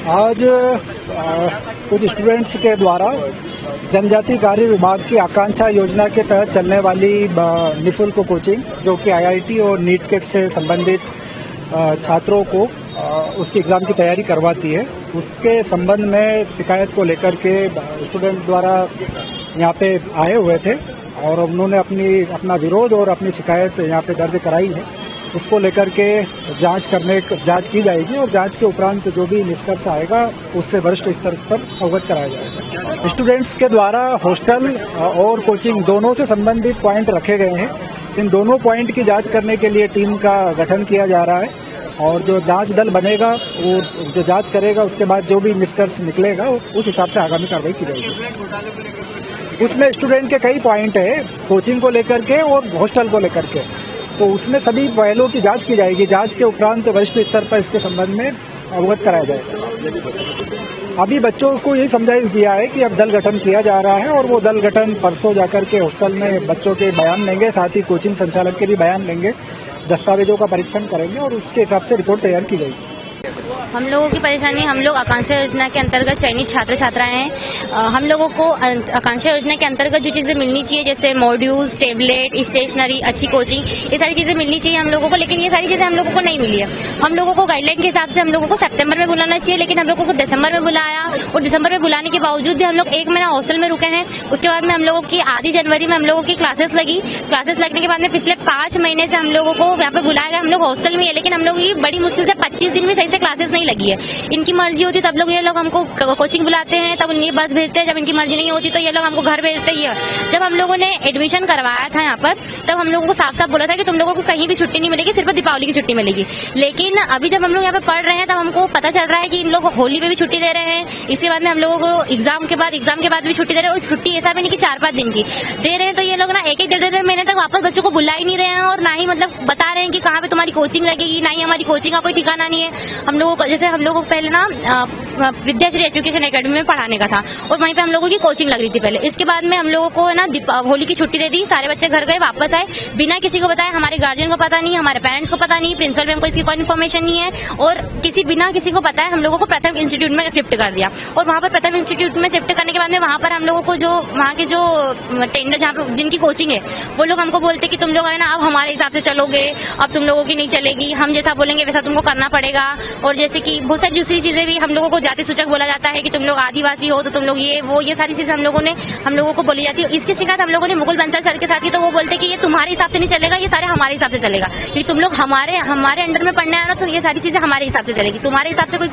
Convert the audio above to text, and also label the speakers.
Speaker 1: आज कुछ स्टूडेंट्स के द्वारा जनजाति कार्य विभाग की आकांक्षा योजना के तहत चलने वाली निःशुल्क कोचिंग जो कि आईआईटी और नीट के से संबंधित छात्रों को उसकी एग्ज़ाम की तैयारी करवाती है, उसके संबंध में शिकायत को लेकर के स्टूडेंट द्वारा यहाँ पे आए हुए थे और उन्होंने अपना विरोध और अपनी शिकायत यहाँ पे दर्ज कराई है। उसको लेकर के जांच की जाएगी और जांच के उपरांत जो भी निष्कर्ष आएगा उससे वरिष्ठ स्तर पर अवगत कराया जाएगा। स्टूडेंट्स के द्वारा हॉस्टल और कोचिंग दोनों से संबंधित पॉइंट रखे गए हैं। इन दोनों पॉइंट की जांच करने के लिए टीम का गठन किया जा रहा है और जो जांच दल बनेगा वो जो जांच करेगा उसके बाद जो भी निष्कर्ष निकलेगा उस हिसाब से आगामी कार्रवाई की जाएगी। उसमें स्टूडेंट के कई पॉइंट है, कोचिंग को लेकर के और हॉस्टल को लेकर के, तो उसमें सभी पहलुओं की जांच की जाएगी। जांच के उपरांत वरिष्ठ स्तर पर इसके संबंध में अवगत कराया जाएगा। अभी बच्चों को यही समझाइश दिया है कि अब दल गठन किया जा रहा है और वो दल गठन परसों जाकर के हॉस्टल में बच्चों के बयान लेंगे, साथ ही कोचिंग संचालक के भी बयान लेंगे, दस्तावेजों का परीक्षण करेंगे और उसके हिसाब से रिपोर्ट तैयार की जाएगी।
Speaker 2: हम लोगों की परेशानी, हम लोग आकांक्षा योजना के अंतर्गत चयनित छात्र छात्राएं हैं। हम लोगों को आकांक्षा योजना के अंतर्गत जो चीज़ें मिलनी चाहिए जैसे मॉड्यूल्स, टेबलेट, स्टेशनरी, अच्छी कोचिंग, ये सारी चीज़ें मिलनी चाहिए हम लोगों को, लेकिन ये सारी चीज़ें हम लोगों को नहीं मिली है। हम लोगों को गाइडलाइन के हिसाब से हम लोगों को सितंबर में बुलाना चाहिए, लेकिन हम लोगों को दिसंबर में बुलाया और दिसंबर में बुलाने के बावजूद भी हम लोग 1 महीना हॉस्टल में रुके हैं। उसके बाद में हम लोगों की आधी जनवरी में हम लोगों की क्लासेस लगी। क्लासेस लगने के बाद में पिछले 5 महीने से हम लोगों को यहाँ पे बुलाया गया। हम लोग हॉस्टल में है, लेकिन हम लोग की बड़ी मुश्किल से 25 दिन में सही से क्लासेस नहीं लगी है। इनकी मर्जी होती तब लोग ये लोग हमको कोचिंग बुलाते हैं, तब उनकी बस भेजते हैं। जब इनकी मर्जी नहीं होती तो ये लोग हमको घर भेजते ही है। जब हम लोगों ने एडमिशन करवाया था यहाँ पर, तब हम लोगों को साफ साफ बोला था कि तुम लोगों को कहीं भी छुट्टी नहीं मिलेगी, सिर्फ दीपावली की छुट्टी मिलेगी। लेकिन अभी जब हम लोग यहाँ पे पढ़ रहे हैं तब हमको पता चल रहा है कि इन लोग होली पे भी छुट्टी दे रहे हैं। इसके बाद में हम लोगों को एग्जाम के बाद भी छुट्टी दे रहे हैं और छुट्टी ऐसा भी नहीं कि 4-5 दिन की दे रहे हैं। तो ये लोग ना 1-1 महीने तक वापस बच्चों को बुला ही नहीं रहे हैं और ना ही मतलब बता रहे हैं कि कहाँ पे तुम्हारी कोचिंग लगेगी, ना ही हमारी कोचिंग का कोई ठिकाना नहीं है। हम लोगों को जैसे हम लोगों को पहले ना विद्याश्री एजुकेशन एकेडमी में पढ़ाने का था और वहीं पे हम लोगों की कोचिंग लग रही थी पहले। इसके बाद में हम लोगों को ना होली की छुट्टी दे दी, सारे बच्चे घर गए, वापस आए बिना किसी को बताए। हमारे गार्जियन को पता नहीं, हमारे पेरेंट्स को पता नहीं, प्रिंसिपल मैम को इसकी कोई इन्फॉर्मेशन नहीं है और बिना किसी को बताए हम लोगों को प्रथम इंस्टीट्यूट में शिफ्ट कर दिया। और वहाँ पर प्रथम इंस्टीट्यूट में शिफ्ट करने के बाद में वहाँ पर हम लोगों को जो वहाँ के जो टेंडर जहाँ पे जिनकी कोचिंग है वो लोग हमको बोलते कि तुम लोग है ना अब हमारे हिसाब से चलोगे, अब तुम लोगों की नहीं चलेगी, हम जैसा बोलेंगे वैसा तुमको करना पड़ेगा। और जैसे कि बहुत सारी दूसरी चीजें भी हम लोगों को जाति सूचक बोला जाता है कि तुम लोग आदिवासी हो तो तुम लोग ये सारी चीजें हम लोगों को बोली जाती है। इसकी शिकायत हम लोगों ने मुकुल बंसल सर के साथ की, तो वो बोलते कि ये तुम्हारे हिसाब से नहीं चलेगा, ये सारे हमारे हिसाब से चलेगा, कि तुम लोग हमारे अंडर में पढ़ने आना तो ये सारी चीजें हमारे हिसाब से चलेगी, तुम्हारे हिसाब से कोई